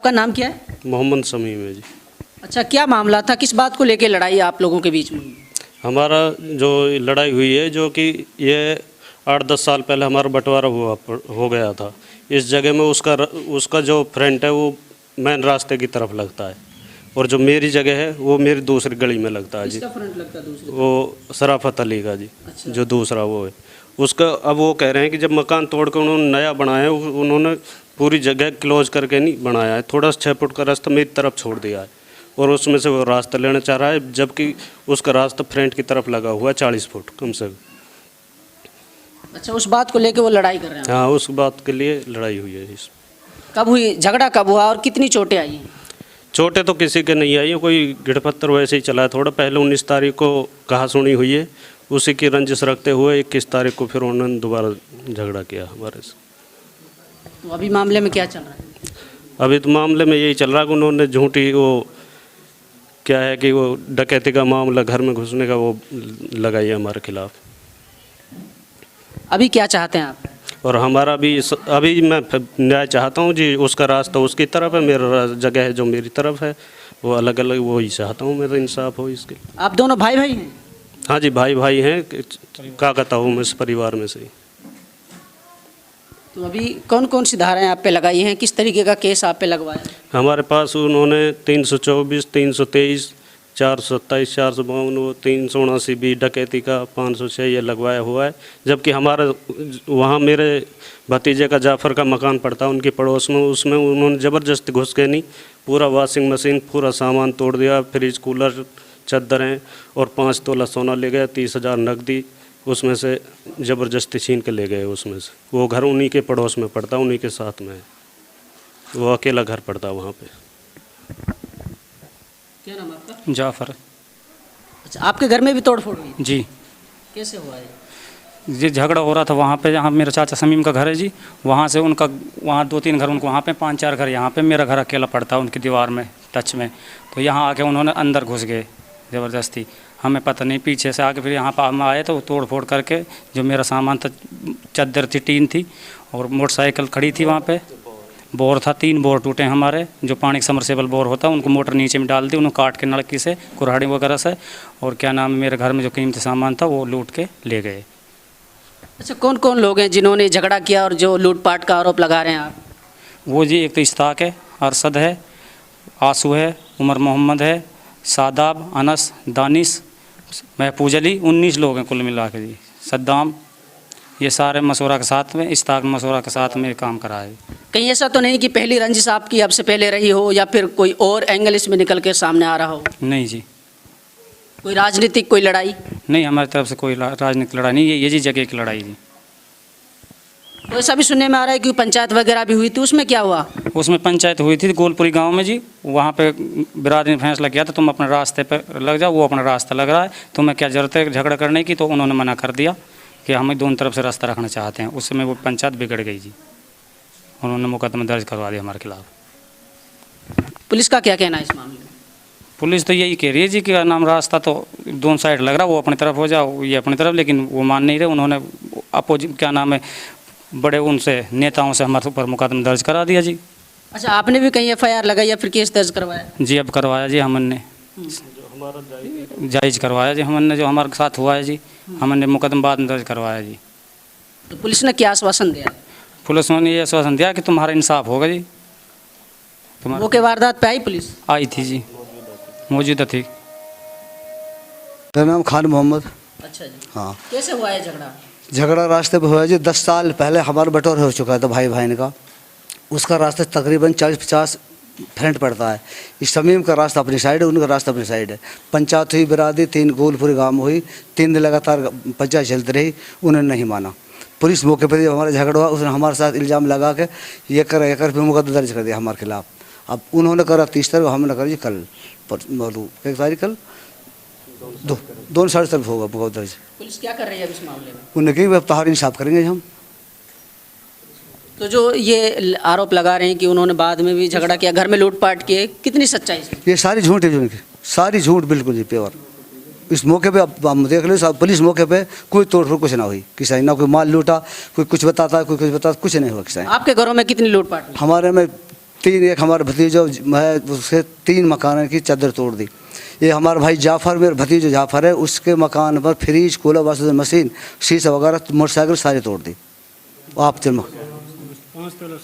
आपका नाम क्या है? मोहम्मद शमीम है जी। अच्छा, क्या मामला था, किस बात को लेके लड़ाई आप लोगों के बीच में? हमारा जो लड़ाई हुई है, जो कि ये 8-10 साल पहले हमारा बंटवारा हो गया था। इस जगह में उसका जो फ्रंट है वो मेन रास्ते की तरफ लगता है, और जो मेरी जगह है वो मेरी दूसरी गली में लगता है जी। किसका फ्रंट लगता है दूसरे? वो शराफत अली का जी। अच्छा। जो दूसरा वो है उसका, अब वो कह रहे हैं कि जब मकान तोड़ कर उन्होंने नया बनाया है, उन्होंने पूरी जगह क्लोज करके नहीं बनाया है, थोड़ा 6 फुट का रास्ता मेरी तरफ छोड़ दिया है, और उसमें से वो रास्ता लेना चाह रहा है, जबकि उसका रास्ता फ्रंट की तरफ लगा हुआ है 40 फुट कम से कम। अच्छा, उस बात को लेके वो लड़ाई कर रहे हैं? हाँ, उस बात के लिए लड़ाई हुई है। इस कब हुई झगड़ा, कब हुआ और कितनी चोटें आई हैं? चोटें तो किसी के नहीं आई है, कोई गिड़ पत्थर वैसे ही चला है थोड़ा। पहले 19 तारीख को कहा सुनी हुई है, उसी की रंजिश रखते हुए 21 तारीख को फिर उन्होंने दोबारा झगड़ा किया हमारे से। तो अभी मामले में क्या चल रहा है? अभी तो मामले में यही चल रहा है कि उन्होंने झूठी वो क्या है कि वो डकैती का मामला, घर में घुसने का वो लगाई है हमारे खिलाफ। अभी क्या चाहते हैं आप? और हमारा भी अभी मैं न्याय चाहता हूँ जी। उसका रास्ता उसकी तरफ है, मेरा जगह है जो मेरी तरफ है, वो अलग अलग, वो ही चाहता हूँ मेरा इंसाफ हो इसके। आप दोनों भाई भाई हैं? हाँ जी, भाई भाई हैं, क्या कहता हूँ मैं, इस परिवार में से ही। तो अभी कौन कौन सी धाराएं आप पे लगाई हैं, किस तरीके का केस आप पे लगवाया? हमारे पास उन्होंने 324, 323, 427, 452, 379 भी डकैती का, 506 ये लगवाया हुआ है। जबकि हमारा वहाँ मेरे भतीजे का जाफ़र का मकान पड़ता है उनके पड़ोस में, उसमें उन्होंने ज़बरदस्ती घुस के नहीं, पूरा वॉशिंग मशीन, पूरा सामान तोड़ दिया, फ्रिज, कूलर, चद्दरें और 5 तोला सोना ले गए, 30,000 नकदी उसमें से ज़बरदस्ती छीन के ले गए उसमें से। वो घर उन्हीं के पड़ोस में पड़ता, उन्हीं के साथ में है, वो अकेला घर पड़ता वहाँ पे। क्या नाम आपका? जाफ़र। अच्छा, आपके घर में भी तोड़ फोड़ हुई? जी, कैसे हुआ है? ये झगड़ा हो रहा था वहाँ पे, जहाँ मेरा चाचा शमीम का घर है जी। वहाँ से उनका, वहाँ 2-3 घर उनको वहाँ पे, 5-4 घर यहाँ पे, मेरा घर अकेला पड़ता है उनकी दीवार में टच में। तो यहाँ आके उन्होंने अंदर घुस गए ज़बरदस्ती, हमें पता नहीं, पीछे से आके फिर यहाँ पर हम आए तो तोड़ फोड़ करके जो मेरा सामान था, चद्दर थी, टीन थी, और मोटरसाइकिल खड़ी थी वहाँ पे, बोर था, 3 बोर टूटे हमारे, जो पानी का समरसेबल बोर होता है, उनको मोटर नीचे में डाल दी, उन्होंने काट के नलकी से, कुल्हाड़ी वगैरह से, और क्या नाम है, मेरे घर में जो कीमती सामान था वो लूट के ले गए। अच्छा, कौन कौन लोग हैं जिन्होंने झगड़ा किया और जो लूटपाट का आरोप लगा रहे हैं आप? वो जी, एक तो इश्ताक है, अरसद है, आंसू है, उमर मोहम्मद है, सादाब, अनस, दानिश, महफूज अली, 19 लोग हैं कुल मिला के जी। सद्दाम, ये सारे मशवरा के साथ में, इश्ताक मशवरा के साथ में काम करा है। कहीं ऐसा तो नहीं कि पहली रंजिश आपकी अब से पहले रही हो, या फिर कोई और एंगल इसमें निकल के सामने आ रहा हो? नहीं जी, कोई राजनीतिक कोई लड़ाई? नहीं, हमारी तरफ से कोई राजनीतिक लड़ाई नहीं, ये जी जगह की लड़ाई जी। तो ऐसा भी सुनने में आ रहा है कि पंचायत वगैरह भी हुई थी, उसमें क्या हुआ? उसमें पंचायत हुई थी गोलपुरी गांव में जी। वहाँ पे बिरादरी ने फैसला किया था, तुम अपने रास्ते पर लग जाओ, वो अपना रास्ता लग रहा है, तुम्हें क्या ज़रूरत है झगड़ा करने की। तो उन्होंने मना कर दिया कि हम दोनों तरफ से रास्ता रखना चाहते हैं। उस समय वो पंचायत बिगड़ गई जी, उन्होंने मुकदमा दर्ज करवा दिया हमारे खिलाफ। पुलिस का क्या कहना है इस मामले में? पुलिस तो यही कह रही है जी कि नाम रास्ता तो दोनों साइड लग रहा, वो अपनी तरफ हो जाओ, ये अपनी तरफ, लेकिन वो मान नहीं रहे। उन्होंने अपोजिट क्या नाम है, बड़े उनसे नेताओं से हमारे ऊपर मुकदमा दर्ज करा दिया जी। अच्छा, आपने भी कहीं FIR लगाई या फिर केस दर्ज करवाया? जी, अब करवाया जी हमने, जायज़ करवाया जी हमने, जो हमारे साथ हुआ है जी, हमने मुकदमा बाद में दर्ज करवाया जी। तो पुलिस ने क्या आश्वासन दिया? पुलिस ने ये आश्वासन दिया कि तुम्हारा इंसाफ होगा जी। तुम्हारा वो के वारदात पे आई पुलिस? आई थी जी, मौजूदा थी। मेरा नाम खान मोहम्मद। अच्छा जी। हाँ, कैसे हुआ है झगड़ा? झगड़ा रास्ते पे हुआ जी। 10 साल पहले हमारा बटोर हो चुका था भाई भाई का। उसका रास्ता तकरीबन 40-50 फ्रंट पड़ता है। इस शमीम का रास्ता अपनी साइड है, उनका रास्ता अपनी साइड है। पंचायत हुई, बिरादरी 3 गोलपुरी गाँव में हुई, 3 दिन लगातार पंचायत चलती रही, उन्होंने नहीं माना। पुलिस मौके पर जब हमारा झगड़ा हुआ, उसने हमारे साथ इल्ज़ाम लगा के ये कर फिर मुकदमा दर्ज कर दिया हमारे खिलाफ। अब उन्होंने करा 30 तारीख, हमने करा जी कल, एक तारीख कल 2 साढ़े तक होगा मुकदमा दर्ज। पुलिस क्या कर रही है अब इस मामले में? उन्हें कहीं अब तहार इंसाफ करेंगे हम। तो जो ये आरोप लगा रहे हैं कि उन्होंने बाद में भी झगड़ा किया, घर में लूटपाट किए, कितनी सच्चाई है? ये सारी झूठ है, जो सारी झूठ बिल्कुल जी प्योर। इस मौके पे अब हम देख लो, सब पुलिस मौके पे कोई तोड़ फोड़ कुछ ना हुई, किसी ना कोई माल लूटा, कोई कुछ बताता, कोई कुछ बताता, कुछ नहीं हुआ किसी। आपके घरों में कितनी लूटपाट हुई? हमारे में तीन, एक हमारे भतीजो है उसके 3 मकान की चादर तोड़ दी। ये हमारा भाई जाफ़र, मेरे भतीजो जाफ़र है, उसके मकान पर फ्रिज, कूलर, वॉशिंग मशीन, शीशा वगैरह, मोटरसाइकिल सारी तोड़ दी। आप चलो,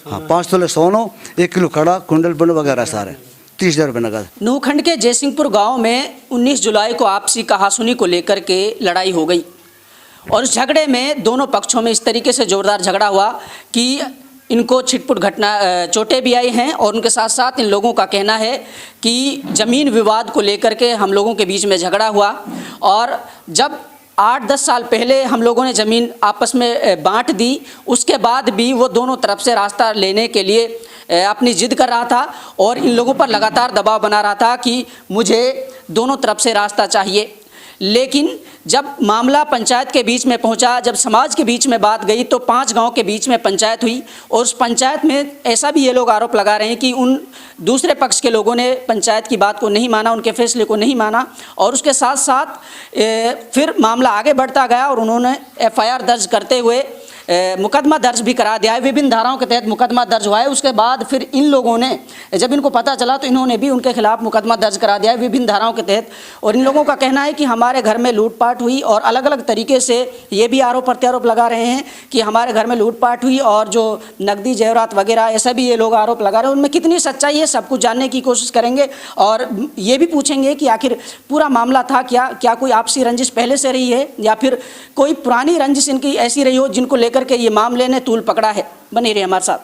हाँ 5 तोले सोनो, 1 किलो कड़ा, कुंडल पुंडल वगैरह सारे, 30,000 रुपये नगद। नूखंड के जयसिंहपुर गांव में 19 जुलाई को आपसी कहासुनी को लेकर के लड़ाई हो गई और उस झगड़े में दोनों पक्षों में इस तरीके से जोरदार झगड़ा हुआ कि इनको छिटपुट घटना चोटें भी आई हैं और उनके साथ साथ इन लोगों का कहना है कि ज़मीन विवाद को लेकर के हम लोगों के बीच में झगड़ा हुआ। और जब 8-10 साल पहले हम लोगों ने ज़मीन आपस में बांट दी, उसके बाद भी वो दोनों तरफ से रास्ता लेने के लिए अपनी जिद कर रहा था और इन लोगों पर लगातार दबाव बना रहा था कि मुझे दोनों तरफ से रास्ता चाहिए। लेकिन जब मामला पंचायत के बीच में पहुंचा, जब समाज के बीच में बात गई, तो 5 गांव के बीच में पंचायत हुई और उस पंचायत में ऐसा भी ये लोग आरोप लगा रहे हैं कि उन दूसरे पक्ष के लोगों ने पंचायत की बात को नहीं माना, उनके फैसले को नहीं माना और उसके साथ साथ फिर मामला आगे बढ़ता गया और उन्होंने FIR दर्ज करते हुए मुकदमा दर्ज भी करा दिया है। विभिन्न धाराओं के तहत मुकदमा दर्ज हुआ है। उसके बाद फिर इन लोगों ने, जब इनको पता चला तो इन्होंने भी उनके खिलाफ मुकदमा दर्ज करा दिया है विभिन्न धाराओं के तहत। और इन लोगों का कहना है कि हमारे घर में लूटपाट हुई और अलग अलग तरीके से ये भी आरोप प्रत्यारोप लगा रहे हैं कि हमारे घर में लूटपाट हुई और जो नकदी जेवरात वगैरह ऐसा भी ये लोग आरोप लगा रहे हैं। उनमें कितनी सच्चाई है सब कुछ जानने की कोशिश करेंगे और ये भी पूछेंगे कि आखिर पूरा मामला था क्या कोई आपसी रंजिश पहले से रही है या फिर कोई पुरानी रंजिश इनकी ऐसी रही हो जिनको लेकर के ये मामले ने तूल पकड़ा है। बने रहिए हमारे साथ।